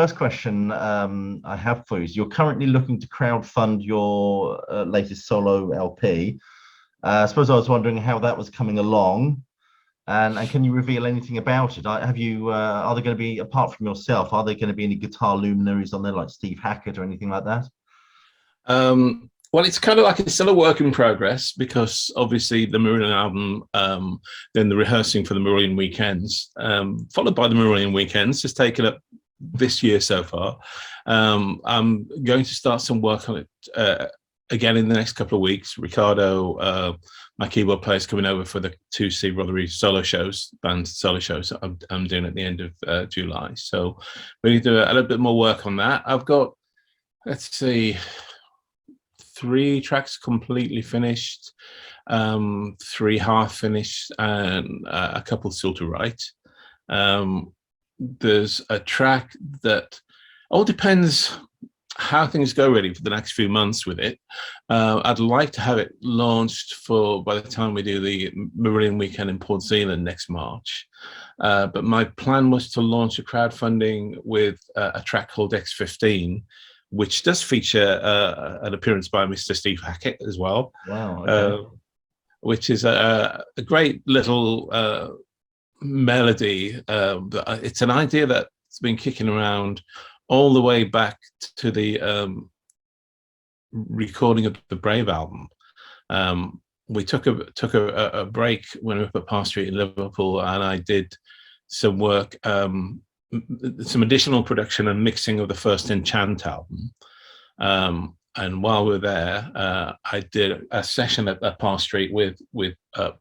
first question I have for you is: you're currently looking to crowdfund your latest solo LP. I suppose I was wondering how that was coming along, and can you reveal anything about it? Have you? Are there going to be, apart from yourself, are there going to be any guitar luminaries on there like Steve Hackett or anything like that? Well, it's kind of like it's still a work in progress because obviously the Marillion album, then the rehearsing for the Marillion weekends, followed by the Marillion weekends, has taken up this year so far. I'm going to start some work on it again in the next couple of weeks. Ricardo, my keyboard player, is coming over for the 2C Rothery solo shows, band solo shows I'm doing at the end of July. So we need to do a little bit more work on that. I've got, let's see, 3 tracks completely finished, 3 half finished, and a couple still to write. There's a track that all depends how things go really for the next few months with it. I'd like to have it launched by the time we do the Marillion weekend in Port Zealand next March. But my plan was to launch a crowdfunding with a track called X15, which does feature an appearance by Mr. Steve Hackett as well. Wow. Okay. Which is a great little melody. It's an idea that's been kicking around all the way back to the recording of the Brave album. We took a break when we were up at Park Street in Liverpool, and I did some work, some additional production and mixing of the first Enchant album. And while we were there, I did a session at Park Street with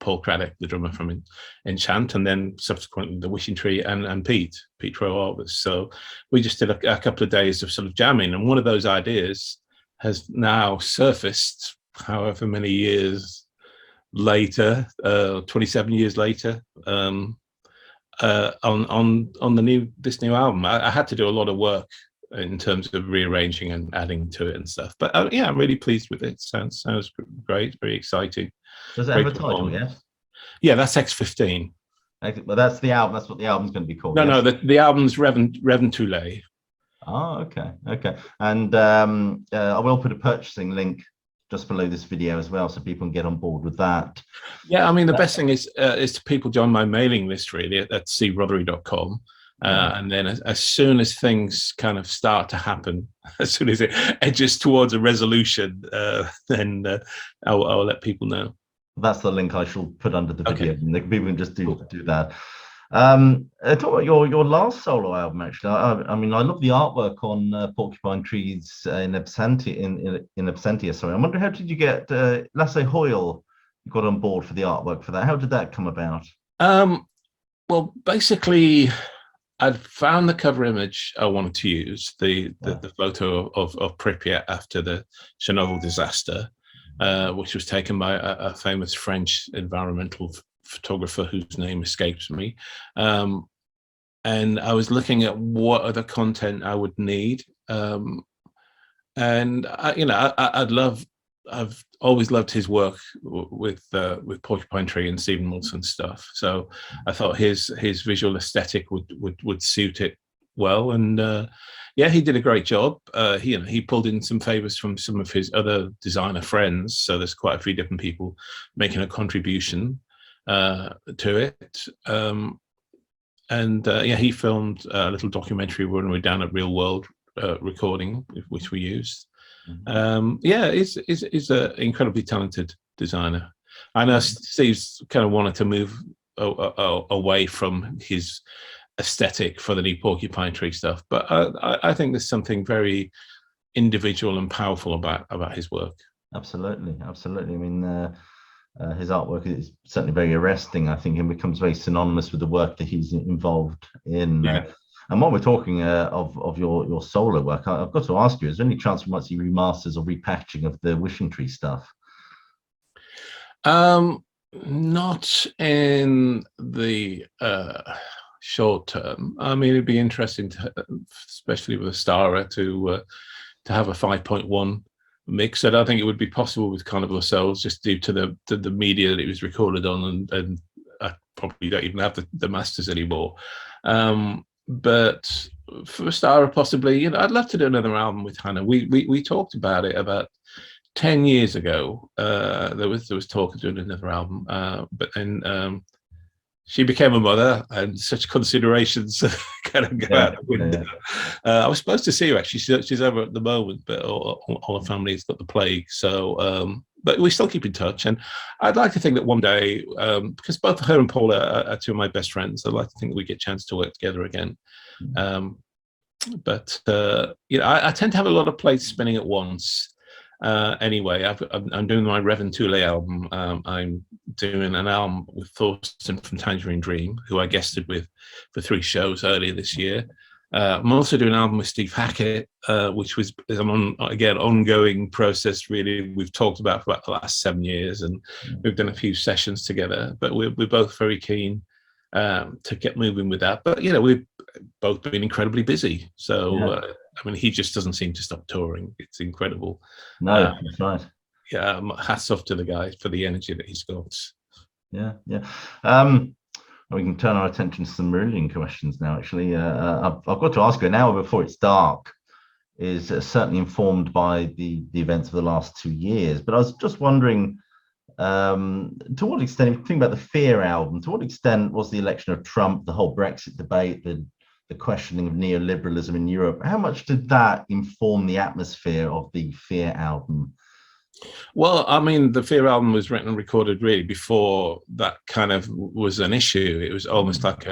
Paul Craddock, the drummer from Enchant, and then subsequently the Wishing Tree and Pete Roarvis. So we just did a couple of days of sort of jamming, and one of those ideas has now surfaced, however many years later, 27 years later, on this new album. I had to do a lot of work in terms of rearranging and adding to it and stuff. But yeah, I'm really pleased with it. Sounds great, very exciting. Does it have a title yet? Yeah, that's X15. Well, that's the album. That's what the album's going to be called. No, the album's Revontulet. Oh, okay. And I will put a purchasing link just below this video as well, so people can get on board with that. Yeah, I mean, the best thing is to people join my mailing list really at crothery.com. And then as soon as things kind of start to happen, as soon as it edges towards a resolution, then I'll let people know. That's the link I shall put under the video. Okay. People can just do that. Talk about your last solo album, actually. I mean, I love the artwork on Porcupine Trees in Absentia. Sorry, I wonder, how did you get Lasse Hoyle? You got on board for the artwork for that. How did that come about? Well, basically, I'd found the cover image I wanted to use, the photo of Pripyat after the Chernobyl disaster, which was taken by a famous French environmental photographer whose name escapes me. And I was looking at what other content I would need. And I've always loved his work with Porcupine Tree and Stephen Wilson stuff. So I thought his visual aesthetic would suit it well. And yeah, he did a great job. He pulled in some favors from some of his other designer friends. So there's quite a few different people making a contribution to it. Yeah, he filmed a little documentary when we were down at Real World recording, which we used. Yeah, he's an incredibly talented designer. I know Steve's kind of wanted to move away from his aesthetic for the new Porcupine Tree stuff, but I think there's something very individual and powerful about his work. Absolutely. I mean, his artwork is certainly very arresting, I think, and becomes very synonymous with the work that he's involved in. Yeah. And while we're talking of your solo work, I've got to ask you, is there any chance we might see remasters or repackaging of the Wishing Tree stuff? Not in the short term. I mean, it'd be interesting to, especially with Astara, to have a 5.1 mix. I don't think it would be possible with Carnival of Souls, just due to the media that it was recorded on, and I probably don't even have the masters anymore. but for a star, possibly, I'd love to do another album with Hannah. We talked about it about 10 years ago. There was talk of doing another album, but then she became a mother, and such considerations kind of go out the window. I was supposed to see her, actually. She's over at the moment, but all her family's got the plague. So, but we still keep in touch. And I'd like to think that one day, because both her and Paula are two of my best friends, I'd like to think that we get a chance to work together again. But I tend to have a lot of plates spinning at once. Anyway, I'm doing my Revontulet album. I'm doing an album with Thorsten from Tangerine Dream, who I guested with for 3 shows earlier this year. I'm also doing an album with Steve Hackett, which is an ongoing process. Really, we've talked about for about the last 7 years, and we've done a few sessions together. But we're both very keen to get moving with that. But we've both been incredibly busy. So he just doesn't seem to stop touring. It's incredible. No, that's right. Yeah, hats off to the guy for the energy that he's got. Yeah. We can turn our attention to some Marillion questions now. Actually, I've got to ask you, an hour before it's dark is certainly informed by the events of the last 2 years. But I was just wondering, to what extent, if you think about the Fear album, to what extent was the election of Trump, the whole Brexit debate, the questioning of neoliberalism in Europe, how much did that inform the atmosphere of the Fear album? Well, the Fear album was written and recorded really before that kind of was an issue. It was almost like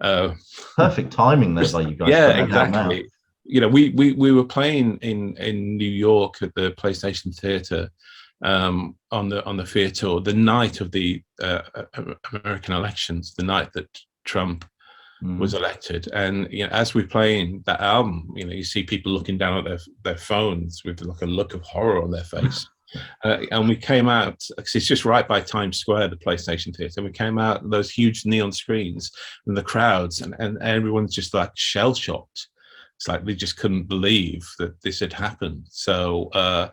a perfect timing though by you guys. Yeah, exactly. We were playing in New York at the PlayStation Theatre on the Fear tour, the night of the American elections, the night that Trump was elected. And as we're playing that album, you see people looking down at their phones with like a look of horror on their face. And we came out, because it's just right by Times Square, the PlayStation Theatre, and we came out those huge neon screens and the crowds, and everyone's just like shell shocked. It's like they just couldn't believe that this had happened. So I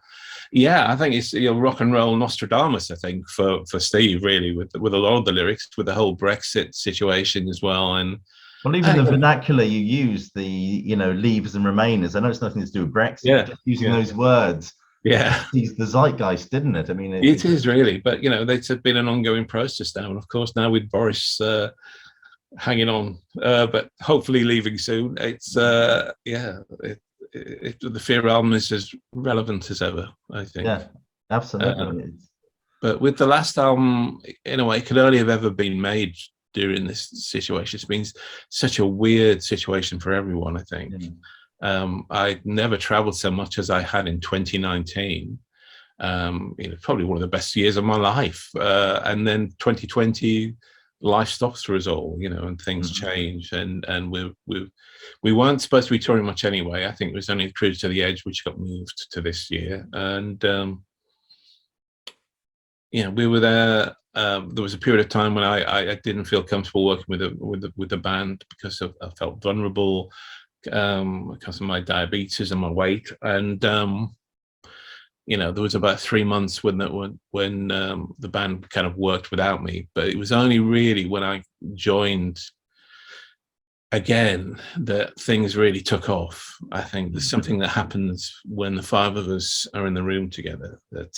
think it's rock and roll Nostradamus, I think, for Steve, really, with a lot of the lyrics, with the whole Brexit situation as well. And even the vernacular you use, the leavers and remainers, I know it's nothing to do with Brexit, just using those words. It's the zeitgeist, didn't it? It is really, but it's been an ongoing process now, and of course now with Boris hanging on, but hopefully leaving soon. It's the Fear album is as relevant as ever, I think. Yeah, absolutely. But with the last album, in a way, it could only have ever been made during this situation. It's been such a weird situation for everyone, I think. I never traveled so much as I had in 2019. Probably one of the best years of my life. And then 2020, life stops for us all, and things change. And we weren't supposed to be touring much anyway. I think it was only Cruise to the Edge which got moved to this year. And we were there. There was a period of time when I didn't feel comfortable working with the band because I felt vulnerable because of my diabetes and my weight. And there was about 3 months when the band kind of worked without me. But it was only really when I joined again that things really took off. I think there's something that happens when the 5 of us are in the room together that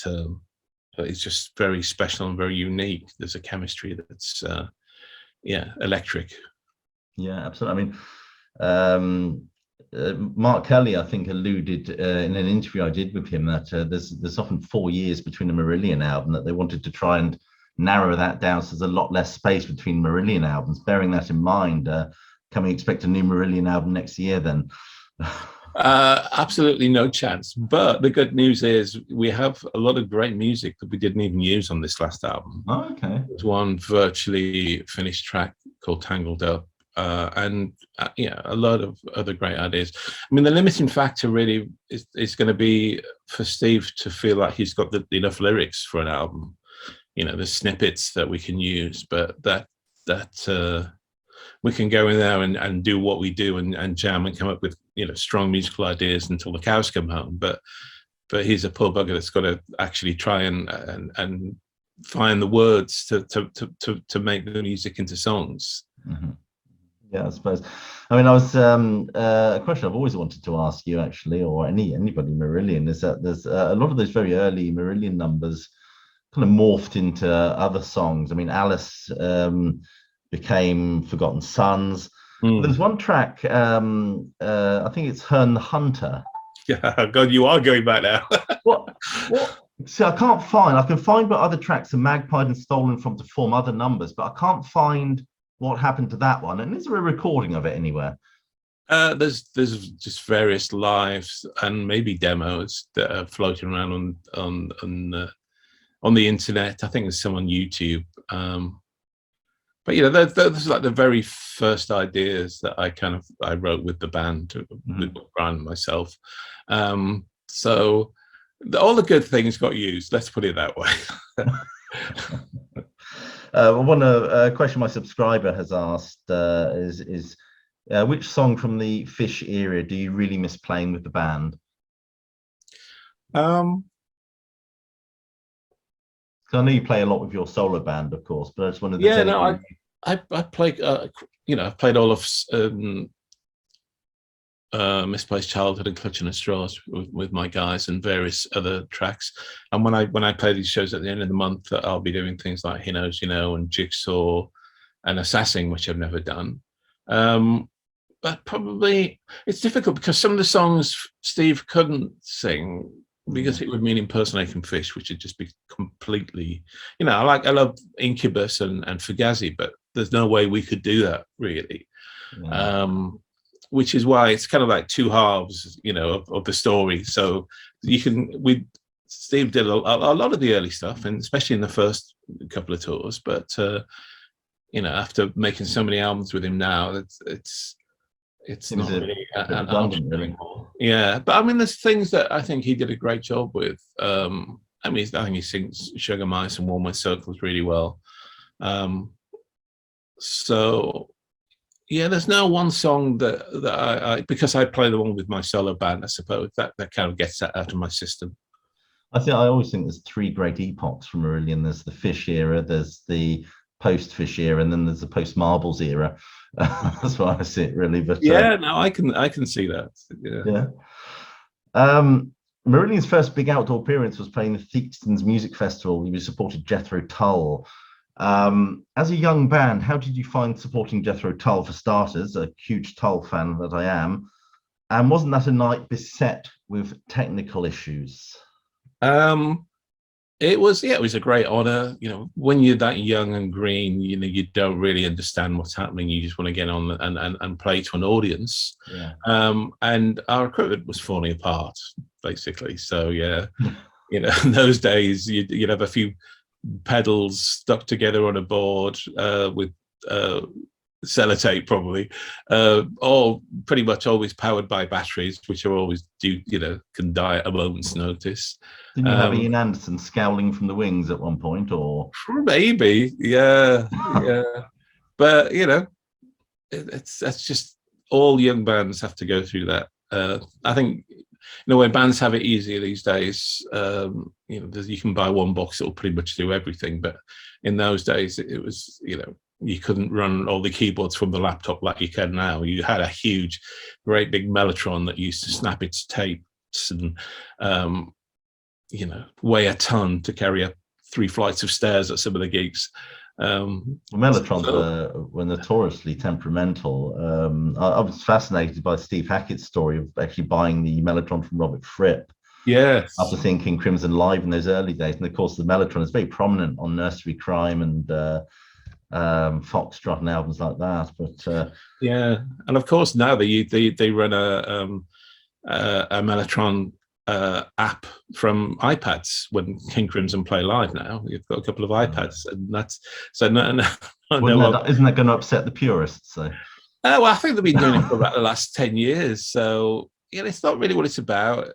it's just very special and very unique. There's a chemistry that's electric. Yeah, absolutely. Mark Kelly, I think, alluded in an interview I did with him that there's often 4 years between a Marillion album, that they wanted to try and narrow that down so there's a lot less space between Marillion albums. Bearing that in mind, can we expect a new Marillion album next year then? Absolutely no chance. But the good news is we have a lot of great music that we didn't even use on this last album. Oh, okay. There's one virtually finished track called Tangled Up. And a lot of other great ideas. The limiting factor really is going to be for Steve to feel like he's got enough lyrics for an album. There's snippets that we can use, but that we can go in there and do what we do and jam and come up with strong musical ideas until the cows come home. But he's a poor bugger that's got to actually try and find the words to make the music into songs. Yeah, I suppose. I mean, I was a question I've always wanted to ask you, actually, or anybody Marillion, is that there's a lot of those very early Marillion numbers kind of morphed into other songs. I mean, Alice became Forgotten Sons. But Mm. there's one track, I think it's Herne the Hunter. Yeah, God, you are going back now. What? What? See, I can't find. I can find what other tracks are magpied and stolen from to form other numbers, but I can't find what happened to that one. And is there a recording of it anywhere? There's just various lives and maybe demos that are floating around on the internet. I think there's some on YouTube. But you know, those like the very first ideas that I wrote with the band, with Brian and myself. So all the good things got used. Let's put it that way. A question my subscriber has asked is which song from the Fish era do you really miss playing with the band? I know you play a lot with your solo band, of course, but I just wanted to yeah, no, I played, I've played all of Misplaced Childhood and Clutching at Straws with my guys and various other tracks. And when I play these shows at the end of the month, I'll be doing things like He Knows You Know and Jigsaw and Assassin, which I've never done. But probably it's difficult because some of the songs Steve couldn't sing because it would mean impersonating Fish, which would just be completely, I love Incubus and Fugazi, but there's no way we could do that really. Yeah. Which is why it's kind of like two halves, of the story. So Steve did a lot of the early stuff, and especially in the first couple of tours. But after making so many albums with him now, it's not really an option anymore. Yeah, but I mean, there's things that I think he did a great job with. I think he sings Sugar Mice and Warm My Circles really well. So yeah, there's no one song that I because I play the one with my solo band, I suppose that kind of gets that out of my system. I always think there's three great epochs from Marillion. There's the Fish era, there's the post-Fish era, and then there's the post-Marbles era. That's what I see it really. But yeah, no, I can see that. Yeah. Marillion's first big outdoor appearance was playing the Theakston's Music Festival. He supported Jethro Tull. As a young band, how did you find supporting Jethro Tull for starters? A huge Tull fan that I am. And wasn't that a night beset with technical issues? It was a great honor. When you're that young and green, you don't really understand what's happening. You just want to get on and play to an audience. Yeah. And our equipment was falling apart, basically. So yeah, in those days you'd have a few pedals stuck together on a board with sellotape, probably, all pretty much always powered by batteries, which are always can die at a moment's notice. Didn't you have Ian Anderson scowling from the wings at one point, or maybe? Yeah. But that's just all young bands have to go through that. I think when bands have it easier these days, you can buy one box that will pretty much do everything. But in those days, it was you couldn't run all the keyboards from the laptop like you can now. You had a huge, great big Mellotron that used to snap its tapes and weigh a ton to carry up 3 flights of stairs at some of the gigs. Mellotrons were notoriously temperamental. I was fascinated by Steve Hackett's story of actually buying the Mellotron from Robert Fripp. Yes. After thinking Crimson Live in those early days, and of course the Mellotron is very prominent on Nursery Crime and Foxtrot and albums like that. But yeah, and of course now they run a Mellotron app from iPads when King Crimson play live. Now you've got a couple of iPads, and that's so. No, isn't that going to upset the purists? So, well, I think they've been doing it for about the last 10 years. So it's not really what it's about.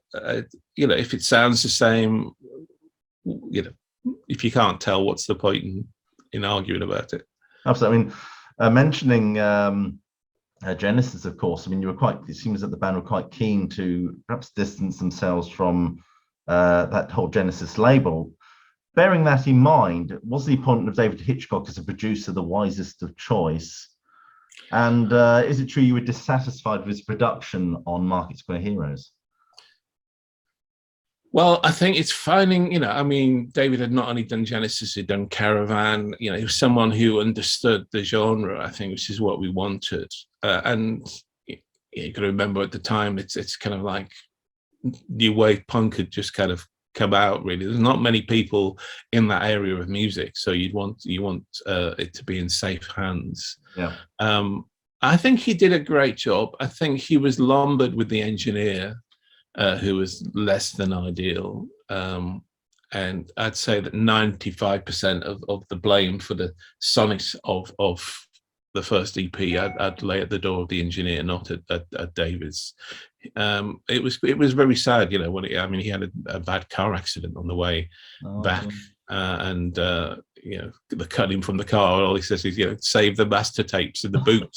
If it sounds the same, if you can't tell, what's the point in arguing about it? Absolutely. I mean, mentioning Genesis, of course. I mean, it seems that the band were quite keen to perhaps distance themselves from that whole Genesis label. Bearing that in mind, was the appointment of David Hitchcock as a producer the wisest of choice? And is it true you were dissatisfied with his production on Market Square Heroes? Well, I think it's finding, I mean, David had not only done Genesis, he'd done Caravan, he was someone who understood the genre, I think, which is what we wanted. And you got to remember at the time, it's kind of like new wave punk had just kind of come out, really. There's not many people in that area of music, so you want it to be in safe hands. Yeah. I think he did a great job. I think he was lumbered with the engineer, who was less than ideal. And I'd say that 95% of the blame for the sonics of the first EP, I'd lay at the door of the engineer, not at David's. It was very sad, when he had a bad car accident on the way back, and the cutting from the car. All he says is, save the master tapes in the boot.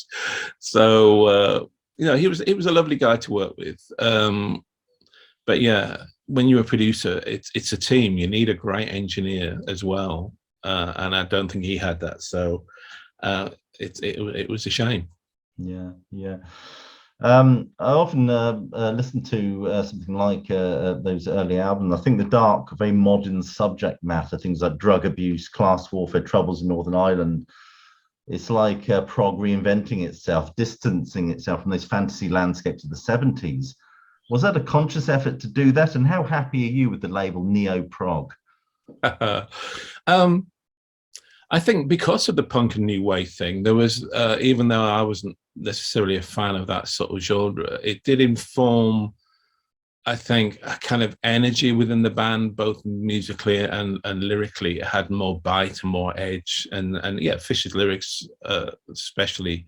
So he was a lovely guy to work with. But yeah, when you're a producer, it's a team. You need a great engineer as well, and I don't think he had that. So it was a shame. Yeah. I often listen to something like those early albums. I think the dark, very modern subject matter, things like drug abuse, class warfare, troubles in Northern Ireland. It's like prog reinventing itself, distancing itself from those fantasy landscapes of the 70s. Was that a conscious effort to do that? And how happy are you with the label Neo Prog? I think because of the punk and new wave thing, there was, even though I wasn't necessarily a fan of that sort of genre, it did inform, I think, a kind of energy within the band, both musically and lyrically. It had more bite and more edge. And yeah, Fish's lyrics, especially,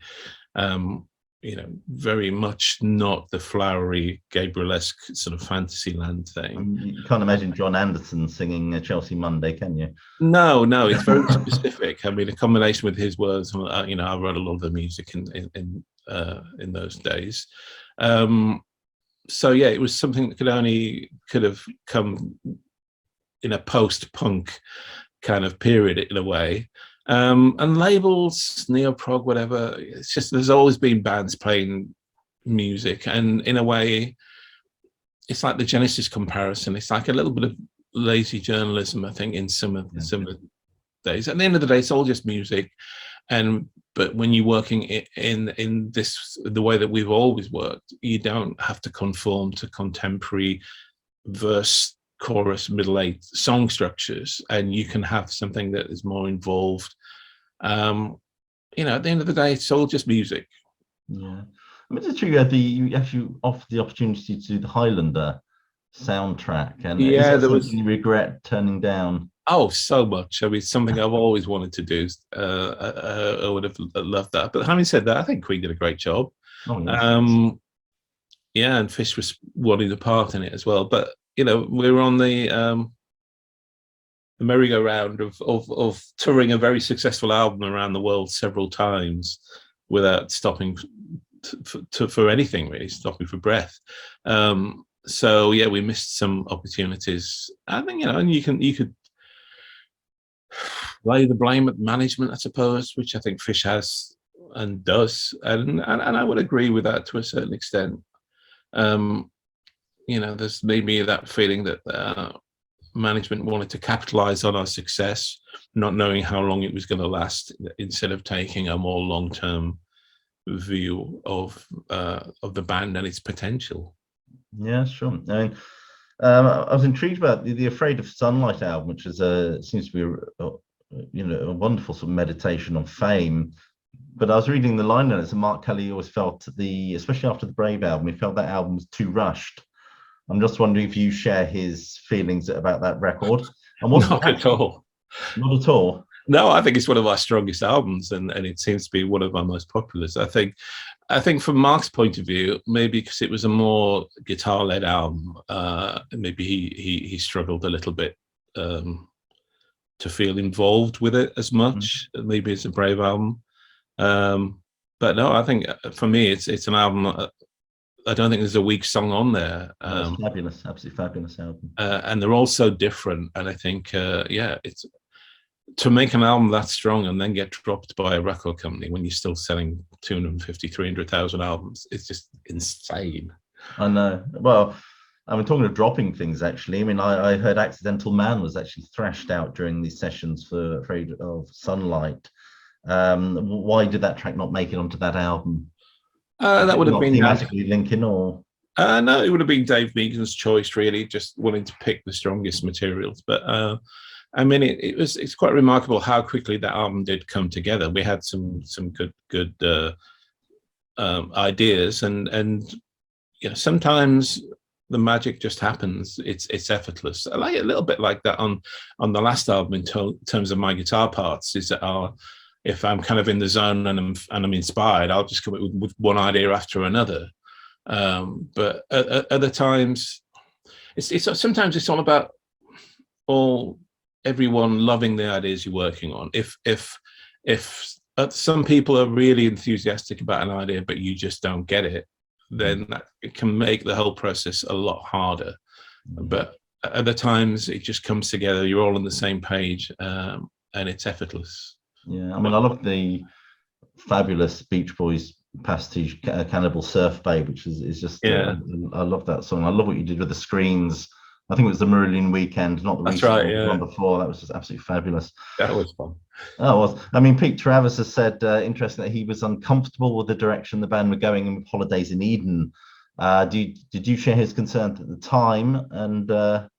very much not the flowery Gabriel-esque sort of Fantasyland thing. You can't imagine John Anderson singing Chelsea Monday, can you? No, it's very specific. I mean, a combination with his words. I wrote a lot of the music in those days. So yeah, it was something that could have come in a post-punk kind of period in a way. And labels, neo-prog, whatever, it's just there's always been bands playing music, and in a way it's like the Genesis comparison. It's like a little bit of lazy journalism, I think, in some of the days. At the end of the day, it's all just music. But when you're working in this, the way that we've always worked, you don't have to conform to contemporary verse, chorus, middle eight song structures, and you can have something that is more involved. At the end of the day, it's all just music. Yeah, I mean, it's true. You actually offered the opportunity to do the Highlander soundtrack, and yeah, is that something you regret turning down? Oh, so much. I mean, it's something I've always wanted to do. I would have loved that. But having said that, I think Queen did a great job. Oh, yes. Yeah, and Fish was wanting a part in it as well. But we were on the merry-go-round of touring a very successful album around the world several times without stopping for anything, really, stopping for breath. So yeah, we missed some opportunities. I think and you could lay the blame at management, I suppose, which I think Fish has and does, and I would agree with that to a certain extent. There's maybe that feeling that management wanted to capitalize on our success, not knowing how long it was going to last, instead of taking a more long-term view of the band and its potential. Yeah, sure. I mean, I was intrigued about the Afraid of Sunlight album, which is seems to be a wonderful sort of meditation on fame. But I was reading the line notes, and Mark Kelly always felt especially after the Brave album, he felt that album was too rushed. I'm just wondering if you share his feelings about that record. And not at all. Not at all. No, I think it's one of our strongest albums, and it seems to be one of our most popular. I think from Mark's point of view, maybe because it was a more guitar-led album, maybe he struggled a little bit to feel involved with it as much. Maybe it's a Brave album. But no, I think for me, it's an album. I don't think there's a weak song on there. It's fabulous, absolutely fabulous album. And they're all so different. And I think, it's to make an album that strong and then get dropped by a record company when you're still selling 250, 300,000 albums. It's just insane. I know. Well, I mean, talking of dropping things, actually, I mean, I heard Accidental Man was actually thrashed out during these sessions for Afraid of Sunlight. Why did that track not make it onto that album? That would have been thematically linking, or no, it would have been Dave Meagan's choice, really, just wanting to pick the strongest materials. But I mean, it's quite remarkable how quickly that album did come together. We had some good ideas, and you know, sometimes the magic just happens. It's effortless. I like it a little bit like that on the last album in terms of my guitar parts. Is that if I'm kind of in the zone and I'm inspired, I'll just come up with one idea after another. But at other times, it's sometimes it's all about everyone loving the ideas you're working on. If some people are really enthusiastic about an idea, but you just don't get it, then it can make the whole process a lot harder. But at other times, it just comes together. You're all on the same page, and it's effortless. Yeah, I mean, I love the fabulous Beach Boys pastiche Cannibal Surf Babe, which is just I love that song. I love what you did with the screens. I think it was the Marillion Weekend, not the recent one before. That was just absolutely fabulous. That was fun. Oh, well, I mean, Pete Travis has said, interesting, that he was uncomfortable with the direction the band were going in with Holidays in Eden. Did you share his concerns at the time? And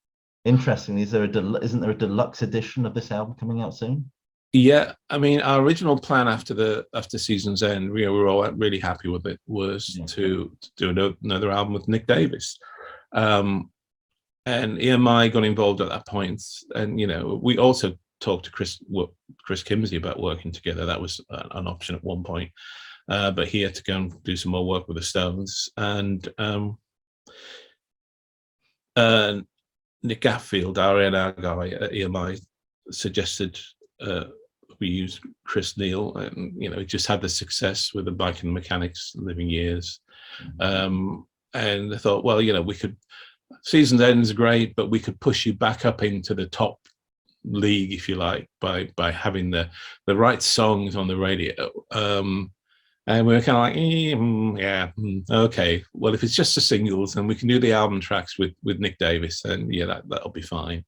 interestingly, isn't there a deluxe edition of this album coming out soon? Yeah, I mean, our original plan after Season's End, we were all really happy with it, was to do another album with Nick Davis. And EMI got involved at that point. And, you know, we also talked to Chris Kimsey about working together. That was an option at one point. But he had to go and do some more work with the Stones. And Nick Gatfield, our A&R guy at EMI, suggested we use Chris Neal, and you know, he just had the success with the Bike and Mechanics Living Years. And I thought, well, you know, we could, Season's End is great, but we could push you back up into the top league, if you like, by having the right songs on the radio. And we were kind of like, okay, well, if it's just the singles, then we can do the album tracks with Nick Davis, and that'll be fine.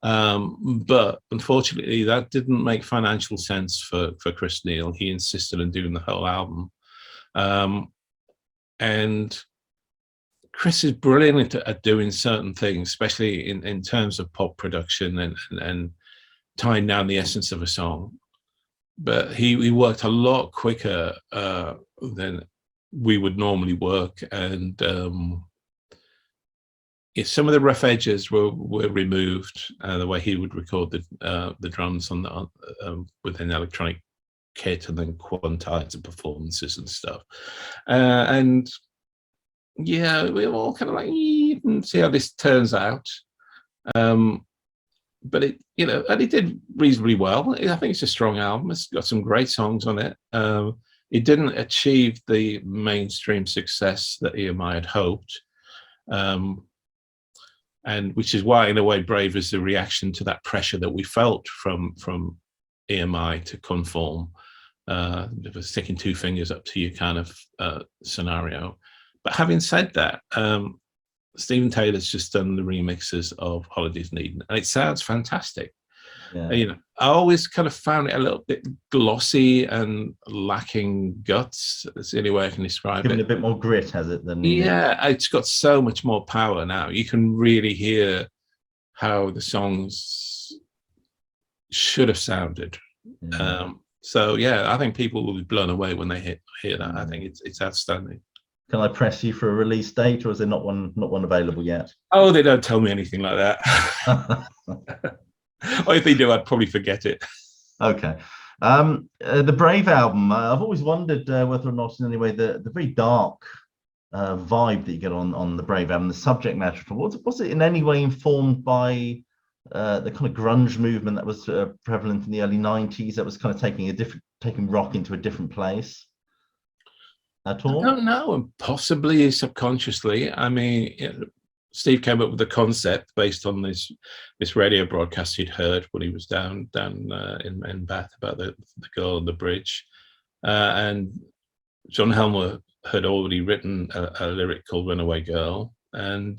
But unfortunately, that didn't make financial sense for Chris Neal. He insisted on doing the whole album. And Chris is brilliant at doing certain things, especially in terms of pop production and tying down the essence of a song. But he worked a lot quicker than we would normally work. And some of the rough edges were removed, the way he would record the drums with an electronic kit, and then quantize the performances and stuff. And yeah, we were all kind of like, see how this turns out. But it did reasonably well. I think it's a strong album. It's got some great songs on it. It didn't achieve the mainstream success that EMI had hoped. And which is why, in a way, Brave is the reaction to that pressure that we felt from EMI to conform. It was sticking two fingers up to you kind of scenario. But having said that, Stephen Taylor's just done the remixes of Holidays in Eden, and it sounds fantastic. Yeah. You know, I always kind of found it a little bit glossy and lacking guts. That's the only way I can describe it. Given a bit more grit, has it? It's got so much more power now. You can really hear how the songs should have sounded. Yeah. I think people will be blown away when they hear that. I think it's outstanding. Can I press you for a release date, or is there not one available yet? Oh, they don't tell me anything like that. Or if they do, I'd probably forget it. Okay. The Brave album, I've always wondered whether or not in any way the very dark vibe that you get on the Brave album, the subject matter, was it in any way informed by the kind of grunge movement that was prevalent in the early 90s, that was kind of taking rock into a different place at all? I don't know, possibly subconsciously. I mean, Steve came up with the concept based on this radio broadcast he'd heard when he was down in Bath about the girl on the bridge, and John Helmer had already written a lyric called "Runaway Girl," and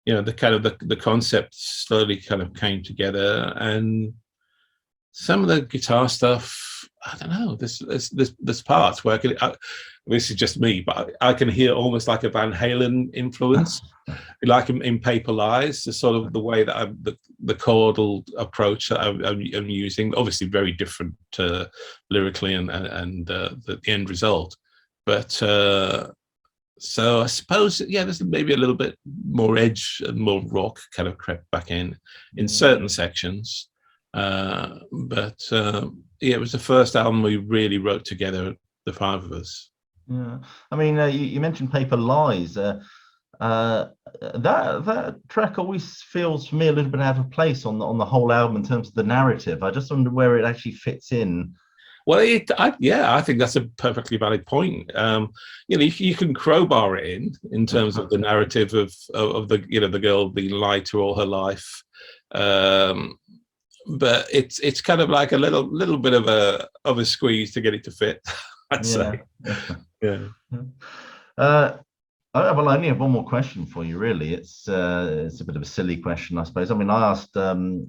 the concept slowly kind of came together, and some of the guitar stuff, I don't know. There's parts where this is just me, but I can hear almost like a Van Halen influence, like in Paper Lies, the sort of the way that the chordal approach that I'm using. Obviously, very different lyrically and the end result, but. So I suppose, there's maybe a little bit more edge and more rock kind of crept back in certain sections. But it was the first album we really wrote together, the five of us. Yeah, I mean, you mentioned Paper Lies. That track always feels for me a little bit out of place on the whole album in terms of the narrative. I just wonder where it actually fits in. Well, I think that's a perfectly valid point. You can crowbar it in terms of the narrative of the girl being lied to all her life, but it's kind of like a little bit of a squeeze to get it to fit. I'd say. Yeah. Well, I only have one more question for you, really. It's a bit of a silly question, I suppose. I mean, I asked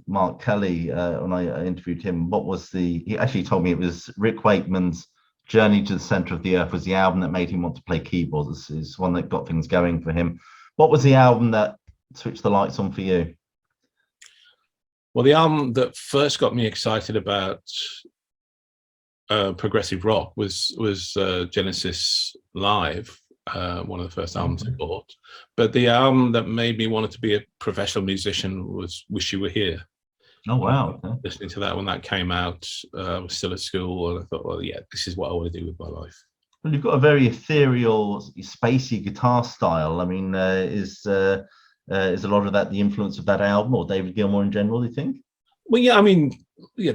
Mark Kelly when I interviewed him, he actually told me it was Rick Wakeman's Journey to the Center of the Earth was the album that made him want to play keyboards. It's one that got things going for him. What was the album that switched the lights on for you? Well, the album that first got me excited about progressive rock was Genesis Live. One of the first albums I bought, but the album that made me want to be a professional musician was "Wish You Were Here." Oh wow! Okay. Listening to that when that came out, I was still at school, and I thought, well, yeah, this is what I want to do with my life. Well, you've got a very ethereal, spacey guitar style. I mean, is a lot of that the influence of that album or David Gilmour in general? Do you think? Well, yeah, I mean,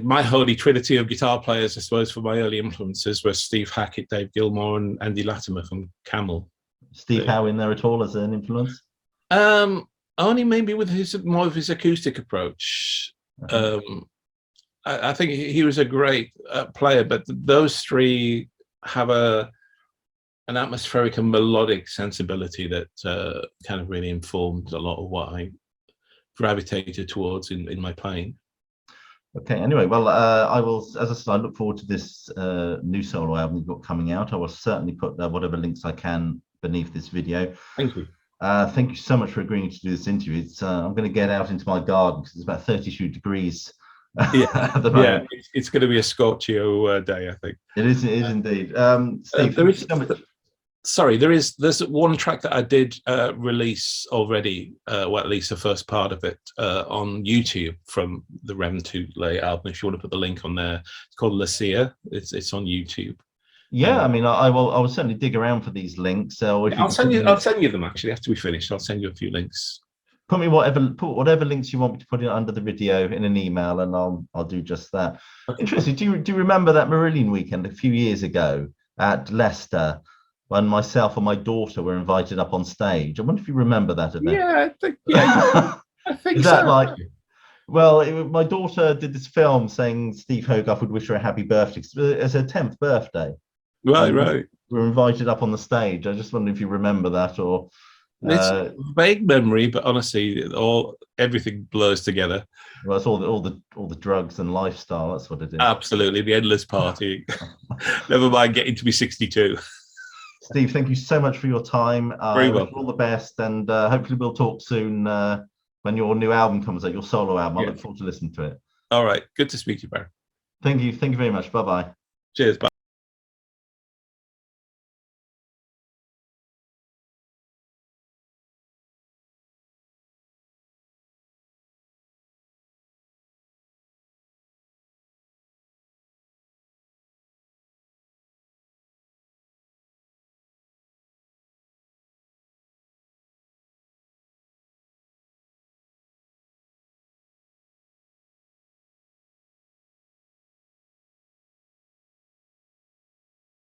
my holy trinity of guitar players, I suppose, for my early influences were Steve Hackett, Dave Gilmour, and Andy Latimer from Camel. Steve Howe in there at all as an influence? Only maybe with more of his acoustic approach. I think he was a great player, but those three have an atmospheric and melodic sensibility that kind of really informed a lot of what I gravitated towards in my playing. Okay, anyway, well, I will, as I said, I look forward to this new solo album you've got coming out. I will certainly put whatever links I can beneath this video. Thank you. Thank you so much for agreeing to do this interview. I'm going to get out into my garden because it's about 32 degrees at the moment. Yeah, it's going to be a Scorchio day, I think. It is indeed. Steve, there's one track that I did release already, well, at least the first part of it, on YouTube from the Revontulet album. If you want to put the link on there, it's called Lucia. It's on YouTube. Yeah, I mean, I will certainly dig around for these links. So I'll send you them actually after we finish. I'll send you a few links. Put whatever links you want me to put in under the video in an email, and I'll do just that. Okay. Interesting. Do you remember that Marillion weekend a few years ago at Leicester, when myself and my daughter were invited up on stage? I wonder if you remember that event. Yeah, I think Is that like? Well, my daughter did this film saying Steve Hogarth would wish her a happy birthday. It's her 10th birthday. Right. We were invited up on the stage. I just wonder if you remember that, or it's a vague memory, but honestly, everything blurs together. Well, it's all the drugs and lifestyle. That's what it is. Absolutely, the endless party. Never mind getting to be 62. Steve, thank you so much for your time. Very well. All the best, and hopefully we'll talk soon when your new album comes out, your solo album. I look forward to listening to it. All right, good to speak to you, Barry. Thank you very much. Bye-bye. Cheers. Bye.